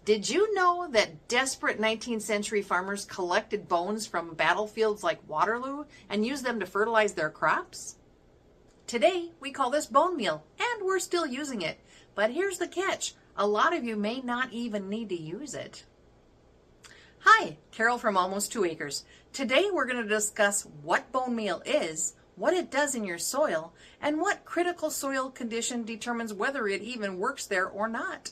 Did you know that desperate 19th century farmers collected bones from battlefields like Waterloo and used them to fertilize their crops? Today, we call this bone meal, and we're still using it. But here's the catch. A lot of you may not even need to use it. Hi, Carol from Almost 2 Acres. Today we're going to discuss what bone meal is, what it does in your soil, and what critical soil condition determines whether it even works there or not.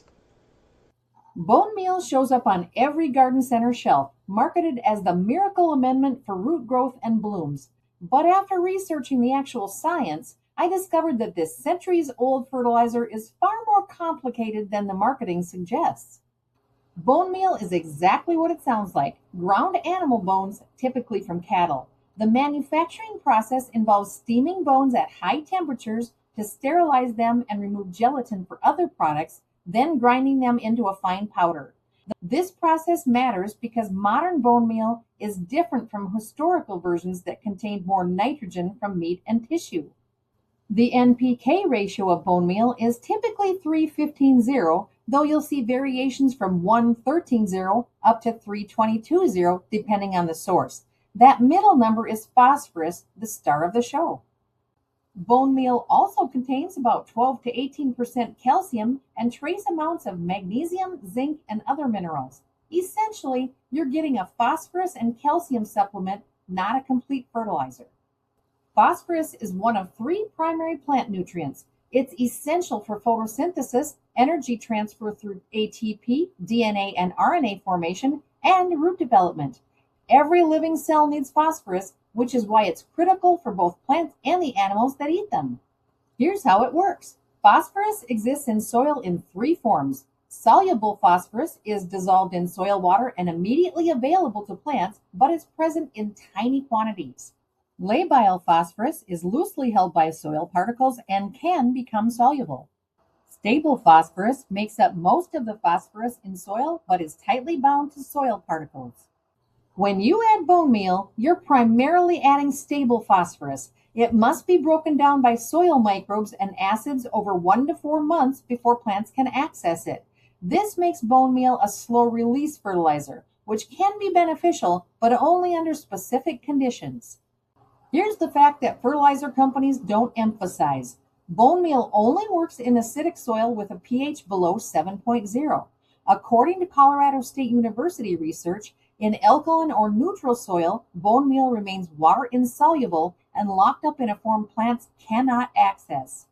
Bone meal shows up on every garden center shelf, marketed as the miracle amendment for root growth and blooms. But after researching the actual science, I discovered that this centuries-old fertilizer is far more complicated than the marketing suggests. Bone meal is exactly what it sounds like, ground animal bones, typically from cattle. The manufacturing process involves steaming bones at high temperatures to sterilize them and remove gelatin for other products, then grinding them into a fine powder. This process matters because modern bone meal is different from historical versions that contained more nitrogen from meat and tissue. The NPK ratio of bone meal is typically 3:15:0, though you'll see variations from 1:13:0 up to 3:22:0 depending on the source. That middle number is phosphorus, the star of the show. Bone meal also contains about 12 to 18% calcium and trace amounts of magnesium, zinc, and other minerals. Essentially, you're getting a phosphorus and calcium supplement, not a complete fertilizer. Phosphorus is one of 3 primary plant nutrients. It's essential for photosynthesis, energy transfer through ATP, DNA, and RNA formation, and root development. Every living cell needs phosphorus, which is why it's critical for both plants and the animals that eat them. Here's how it works. Phosphorus exists in soil in 3 forms. Soluble phosphorus is dissolved in soil water and immediately available to plants, but is present in tiny quantities. Labile phosphorus is loosely held by soil particles and can become soluble. Stable phosphorus makes up most of the phosphorus in soil, but is tightly bound to soil particles. When you add bone meal, you're primarily adding stable phosphorus. It must be broken down by soil microbes and acids over 1 to 4 months before plants can access it. This makes bone meal a slow-release fertilizer, which can be beneficial, but only under specific conditions. Here's the fact that fertilizer companies don't emphasize. Bone meal only works in acidic soil with a pH below 7.0. According to Colorado State University research, in alkaline or neutral soil, bone meal remains water insoluble and locked up in a form plants cannot access.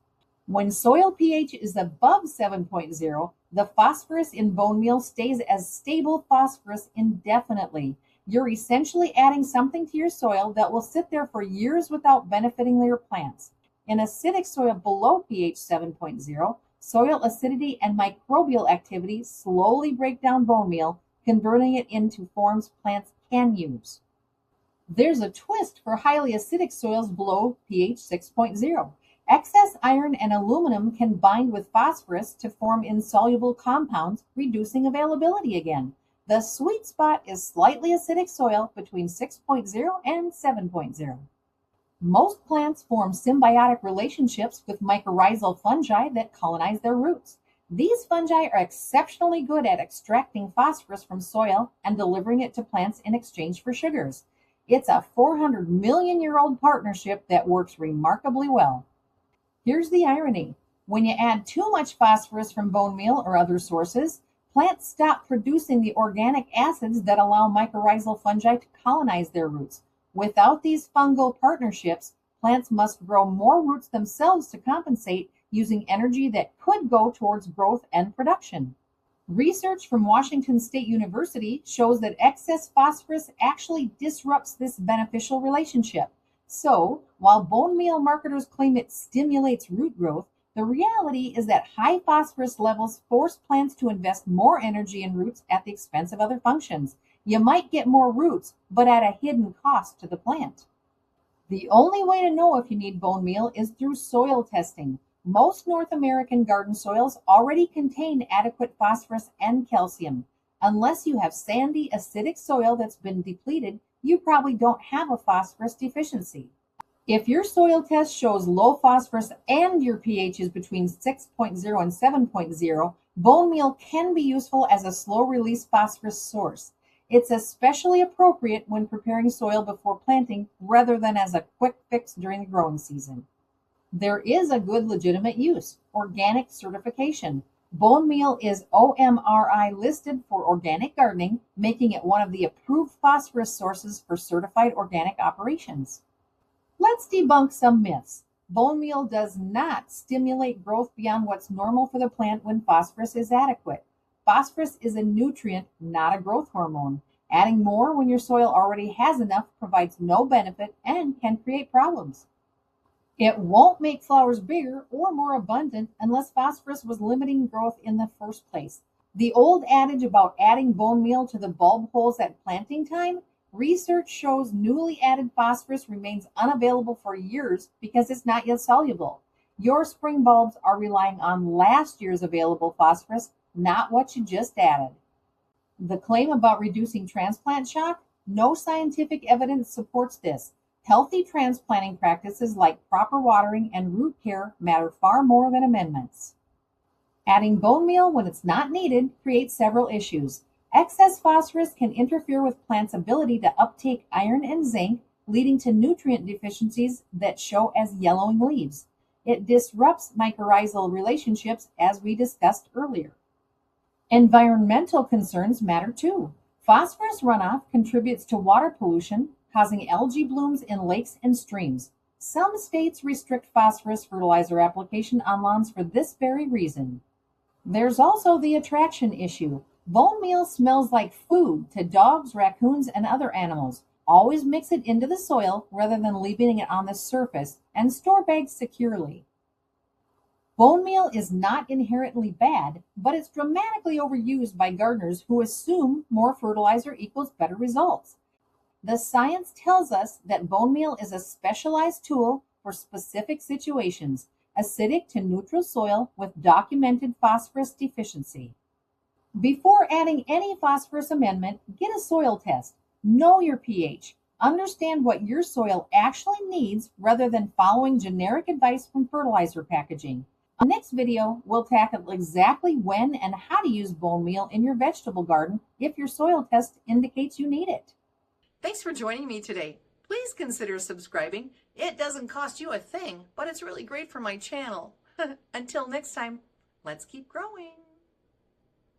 When soil pH is above 7.0, the phosphorus in bone meal stays as stable phosphorus indefinitely. You're essentially adding something to your soil that will sit there for years without benefiting your plants. In acidic soil below pH 7.0, soil acidity and microbial activity slowly break down bone meal, converting it into forms plants can use. There's a twist for highly acidic soils below pH 6.0. Excess iron and aluminum can bind with phosphorus to form insoluble compounds, reducing availability again. The sweet spot is slightly acidic soil between 6.0 and 7.0. Most plants form symbiotic relationships with mycorrhizal fungi that colonize their roots. These fungi are exceptionally good at extracting phosphorus from soil and delivering it to plants in exchange for sugars. It's a 400 million-year-old partnership that works remarkably well. Here's the irony. When you add too much phosphorus from bone meal or other sources, plants stop producing the organic acids that allow mycorrhizal fungi to colonize their roots. Without these fungal partnerships, plants must grow more roots themselves to compensate, using energy that could go towards growth and production. Research from Washington State University shows that excess phosphorus actually disrupts this beneficial relationship. So, while bone meal marketers claim it stimulates root growth, the reality is that high phosphorus levels force plants to invest more energy in roots at the expense of other functions. You might get more roots, but at a hidden cost to the plant. The only way to know if you need bone meal is through soil testing. Most North American garden soils already contain adequate phosphorus and calcium. Unless you have sandy, acidic soil that's been depleted, you probably don't have a phosphorus deficiency. If your soil test shows low phosphorus and your pH is between 6.0 and 7.0, Bone meal can be useful as a slow-release phosphorus source. It's especially appropriate when preparing soil before planting rather than as a quick fix during the growing season. There is a good legitimate use, organic certification. Bone meal is OMRI listed for organic gardening, making it one of the approved phosphorus sources for certified organic operations. Let's debunk some myths. Bone meal does not stimulate growth beyond what's normal for the plant when phosphorus is adequate. Phosphorus is a nutrient, not a growth hormone. Adding more when your soil already has enough provides no benefit and can create problems. It won't make flowers bigger or more abundant unless phosphorus was limiting growth in the first place. The old adage about adding bone meal to the bulb holes at planting time, research shows newly added phosphorus remains unavailable for years because it's not yet soluble. Your spring bulbs are relying on last year's available phosphorus, not what you just added. The claim about reducing transplant shock, no scientific evidence supports this. Healthy transplanting practices like proper watering and root care matter far more than amendments. Adding bone meal when it's not needed creates several issues. Excess phosphorus can interfere with plants' ability to uptake iron and zinc, leading to nutrient deficiencies that show as yellowing leaves. It disrupts mycorrhizal relationships, as we discussed earlier. Environmental concerns matter too. Phosphorus runoff contributes to water pollution, causing algae blooms in lakes and streams. Some states restrict phosphorus fertilizer application on lawns for this very reason. There's also the attraction issue. Bone meal smells like food to dogs, raccoons, and other animals. Always mix it into the soil rather than leaving it on the surface, and store bags securely. Bone meal is not inherently bad, but it's dramatically overused by gardeners who assume more fertilizer equals better results. The science tells us that bone meal is a specialized tool for specific situations, acidic to neutral soil with documented phosphorus deficiency. Before adding any phosphorus amendment, get a soil test. Know your pH. Understand what your soil actually needs rather than following generic advice from fertilizer packaging. On the next video, we'll tackle exactly when and how to use bone meal in your vegetable garden if your soil test indicates you need it. Thanks for joining me today. Please consider subscribing. It doesn't cost you a thing, but it's really great for my channel. Until next time, let's keep growing.